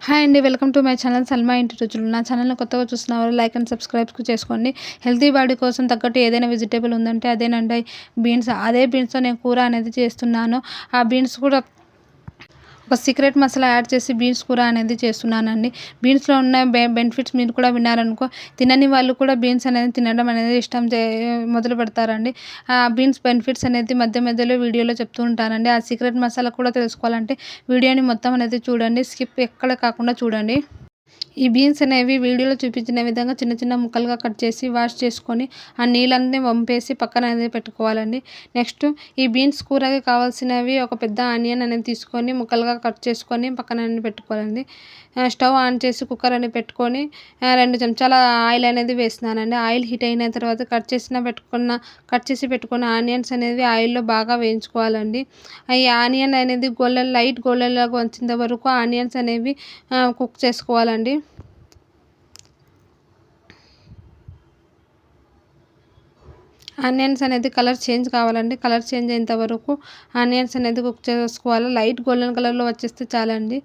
Hi అండి. Welcome to my channel Salma ఇంటి రుచులు. నా ఛానల్‌ని కొత్తగా చూస్తున్నవారు లైక్ అండ్ సబ్స్క్రైబ్ చేసుకోండి. హెల్తీ బాడీ కోసం తగ్గట్టు ఏదైనా వెజిటబుల్ ఉందంటే అదేనండి బీన్స్. అదే బీన్స్‌తో నేను కూర అనేది చేస్తున్నాను. ఆ బీన్స్ కూడా ఒక సీక్రెట్ మసాలా యాడ్ చేసి బీన్స్ కూర అనేది చేస్తున్నానండి. బీన్స్‌లో ఉన్న బెనిఫిట్స్ మీరు కూడా విన్నారనుకో, తినని వాళ్ళు కూడా బీన్స్ అనేది తినడం అనేది ఇష్టం మొదలు పెడతారండి. బీన్స్ బెనిఫిట్స్ అనేది మధ్య మధ్యలో వీడియోలో చెప్తూ ఉంటానండి. ఆ సీక్రెట్ మసాలా కూడా తెలుసుకోవాలంటే వీడియోని మొత్తం అనేది చూడండి. స్కిప్ ఎక్కడ కాకుండా చూడండి. ఈ బీన్స్ అనేవి వీడియోలో చూపించిన విధంగా చిన్న చిన్న ముక్కలుగా కట్ చేసి వాష్ చేసుకొని ఆ నీళ్ళన్నీ వంపేసి పక్కన అనేది పెట్టుకోవాలండి. నెక్స్ట్ ఈ బీన్స్ కూరకి కావాల్సినవి ఒక పెద్ద ఆనియన్ అనేది తీసుకొని ముక్కలుగా కట్ చేసుకొని పక్కన అనేది పెట్టుకోవాలండి. స్టవ్ ఆన్ చేసి కుక్కర్ అనేది పెట్టుకొని 2 చెంచాల ఆయిల్ అనేది వేస్తున్నానండి. ఆయిల్ హీట్ అయిన తర్వాత కట్ చేసి పెట్టుకున్న ఆనియన్స్ అనేవి ఆయిల్‌లో బాగా వేయించుకోవాలండి. ఈ ఆనియన్ అనేది లైట్ గోల్డెన్ లాగా వచ్చేంత వరకు ఆనియన్స్ అనేవి కుక్ చేసుకోవాలండి. ఆనియన్స్ అనేది కలర్ చేంజ్ కావాలండి. కలర్ చేంజ్ అయ్యేంత వరకు ఆనియన్స్ అనేది కుక్ చేసుకోవాలి. లైట్ గోల్డెన్ కలర్‌లో వచ్చేస్తే చాలండి.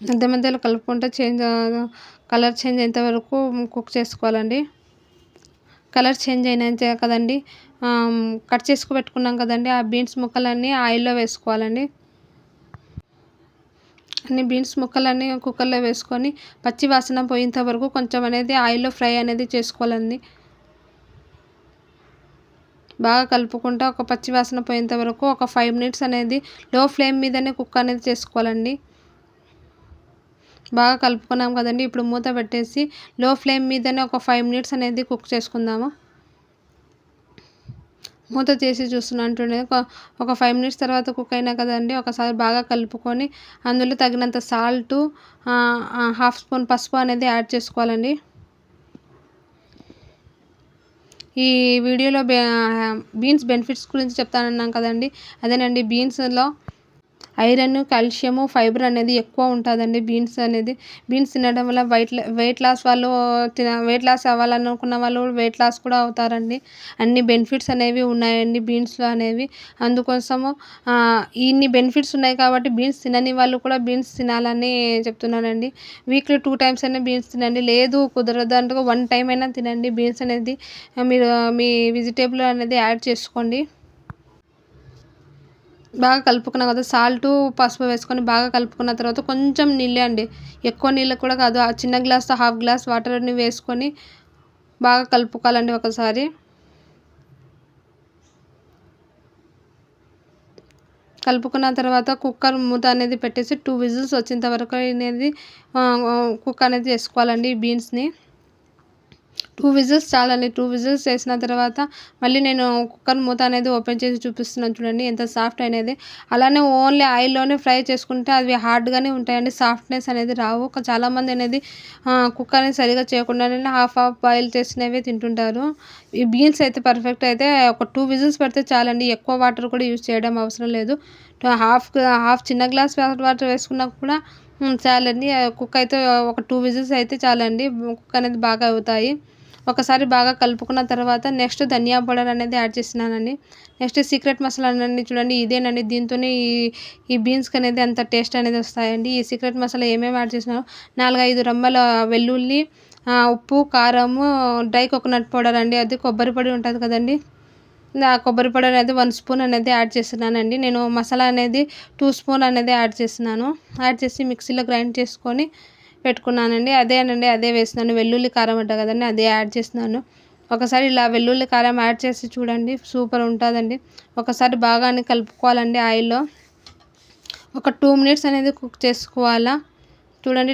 మధ్య మధ్యలో కలుపుకుంటూ కలర్ చేంజ్ అయ్యేంత వరకు కుక్ చేసుకోవాలండి. కలర్ చేంజ్ అయినాక కదండీ కట్ చేసుకు పెట్టుకున్నాం కదండీ, ఆ బీన్స్ ముక్కలన్నీ ఆయిల్‌లో వేసుకోవాలండి. అన్ని బీన్స్ ముక్కలన్నీ కుక్కర్‌లో వేసుకొని పచ్చి వాసన పోయేంత వరకు కొంచెం అనేది ఆయిల్‌లో ఫ్రై అనేది చేసుకోవాలండి. బాగా కలుపుకుంటా ఒక పచ్చి వాసన పోయేంత వరకు ఒక 5 మినిట్స్ అనేది లో ఫ్లేమ్ మీదనే కుక్ అనేది చేసుకోవాలండి. బాగా కలుపుకున్నాం కదండీ! ఇప్పుడు మూత పెట్టేసి లో ఫ్లేమ్ మీదనే ఒక 5 మినిట్స్ అనేది కుక్ చేసుకుందాము. మూత తీసి చూస్తున్నాను చూడండి. ఒక 5 మినిట్స్ తర్వాత కుక్ అయినా కదండీ! ఒకసారి బాగా కలుపుకొని అందులో తగినంత సాల్టు, హాఫ్ స్పూన్ పసుపు అనేది యాడ్ చేసుకోవాలండి. ఈ వీడియోలో బీన్స్ బెనిఫిట్స్ గురించి చెప్తానన్నాం కదండీ! అదేనండి బీన్స్‌లో ఐరన్, కాల్షియము, ఫైబర్ అనేది ఎక్కువ ఉంటుందండి బీన్స్ అనేది. బీన్స్ తినడం వల్ల వెయిట్ లాస్ వెయిట్ లాస్ అవ్వాలనుకున్న వాళ్ళు వెయిట్ లాస్ కూడా అవుతారండి. అన్ని బెనిఫిట్స్ అనేవి ఉన్నాయండి బీన్స్‌లో అనేవి. అందుకోసము ఇన్ని బెనిఫిట్స్ ఉన్నాయి కాబట్టి బీన్స్ తినని వాళ్ళు కూడా బీన్స్ తినాలని చెప్తున్నానండి. వీక్లీ 2 టైమ్స్ అయినా బీన్స్ తినండి. లేదు కుదరదు అంటే 1 టైమ్ అయినా తినండి. బీన్స్ అనేది మీరు మీ వెజిటేబుల్ అనేది యాడ్ చేసుకోండి. బాగా కలుపుకున్నాం కదా! సాల్టు, పసుపు వేసుకొని బాగా కలుపుకున్న తర్వాత కొంచెం నీళ్ళే అండి. ఎక్కువ నీళ్ళు కూడా కాదు. ఆ చిన్న గ్లాస్‌తో హాఫ్ గ్లాస్ వాటర్‌ని వేసుకొని బాగా కలుపుకోవాలండి ఒకసారి. కలుపుకున్న తర్వాత కుక్కర్ మూత అనేది పెట్టేసి 2 విజిల్స్ వచ్చేంత వరకు అనేది కుక్ అనేది చేసుకోవాలండి ఈ బీన్స్‌ని. 2 విజిల్స్ చాలండి. 2 విజిల్స్ చేసిన తర్వాత మళ్ళీ నేను కుక్కర్ మూత అనేది ఓపెన్ చేసి చూపిస్తున్నాను చూడండి ఎంత సాఫ్ట్ అనేది. అలానే ఓన్లీ ఆయిల్‌లోనే ఫ్రై చేసుకుంటే అవి హార్డ్‌గానే ఉంటాయండి. సాఫ్ట్‌నెస్ అనేది రావు. చాలామంది అనేది కుక్ అనేది సరిగ్గా చేయకుండానే హాఫ్ బాయిల్ చేసినవే తింటుంటారు. ఈ బీన్స్ అయితే పర్ఫెక్ట్ అయితే ఒక 2 విజిల్స్ పెడితే చాలండి. ఎక్కువ వాటర్ కూడా యూజ్ చేయడం అవసరం లేదు. హాఫ్ హాఫ్ చిన్న గ్లాస్ వాటర్ వేసుకున్నా కూడా చాలండి. కుక్ అయితే ఒక 2 విజిల్స్ అయితే చాలండి. కుక్ అనేది బాగా అవుతాయి. ఒకసారి బాగా కలుపుకున్న తర్వాత నెక్స్ట్ ధనియా పౌడర్ అనేది యాడ్ చేస్తున్నానండి. నెక్స్ట్ సీక్రెట్ మసాలా అనండి చూడండి ఇదేనండి. దీంతోనే ఈ బీన్స్‌కి అనేది అంత టేస్ట్ అనేది వస్తాయండి. ఈ సీక్రెట్ మసాలా ఏమేమి యాడ్ చేసినానో 4, 5 రెమ్మల వెల్లుల్లి, ఉప్పు, కారము, డ్రై కోకోనట్ పౌడర్ అండి. అది కొబ్బరి పొడి ఉంటది కదండీ! కొబ్బరి పొడి అనేది 1 స్పూన్ అనేది యాడ్ చేస్తున్నానండి. నేను మసాలా అనేది 2 స్పూన్ అనేది యాడ్ చేస్తున్నాను. యాడ్ చేసి మిక్సీలో గ్రైండ్ చేసుకొని పెట్టుకున్నానండి. అదే వేస్తున్నాను. వెల్లుల్లి, కారం అంట కదండీ! అదే యాడ్ చేస్తున్నాను. ఒకసారి ఇలా వెల్లుల్లి, కారం యాడ్ చేసి చూడండి సూపర్ ఉంటదండి. ఒకసారి బాగానే కలుపుకోవాలండి ఆయిల్‌లో. ఒక 2 మినిట్స్ అనేది కుక్ చేసుకోవాలా. చూడండి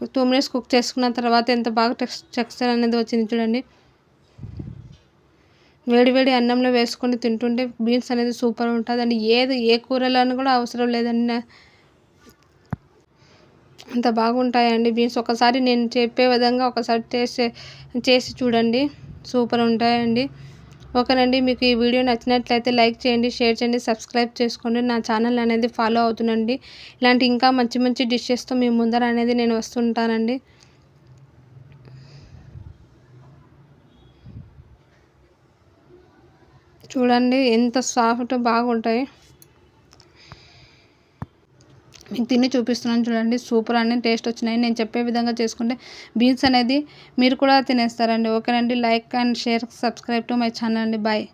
2 మినిట్స్ కుక్ చేసుకున్న తర్వాత ఎంత బాగా టెక్స్చర్ అనేది వచ్చింది చూడండి. వేడి వేడి అన్నంలో వేసుకొని తింటుంటే బీన్స్ అనేది సూపర్ ఉంటదండి. ఏ కూరలోను కూడా అవసరం లేదండి. అంత బాగుంటాయండి బీన్స్. ఒకసారి నేను చెప్పే విధంగా ఒకసారి టేస్ట్ చేసి చూడండి. సూపర్ ఉంటాయండి. ఓకేనండి. మీకు ఈ వీడియో నచ్చినట్లయితే లైక్ చేయండి, షేర్ చేయండి, సబ్స్క్రైబ్ చేసుకోండి. నా ఛానల్ అనేది ఫాలో అవుతుండండి. ఇలాంటి ఇంకా మంచి మంచి డిషెస్‌తో మీ ముందర అనేది నేను వస్తుంటానండి. చూడండి ఎంత సాఫ్ట్ బాగుంటాయి. మీకు తిని చూపిస్తున్నాను చూడండి. సూపర్ అండి, టేస్ట్ వచ్చినాయి. నేను చెప్పే విధంగా చేసుకుంటే బీన్స్ అనేది మీరు కూడా తినేస్తారండి. ఓకేనండి, like and share, subscribe to my channel అండి. బాయ్.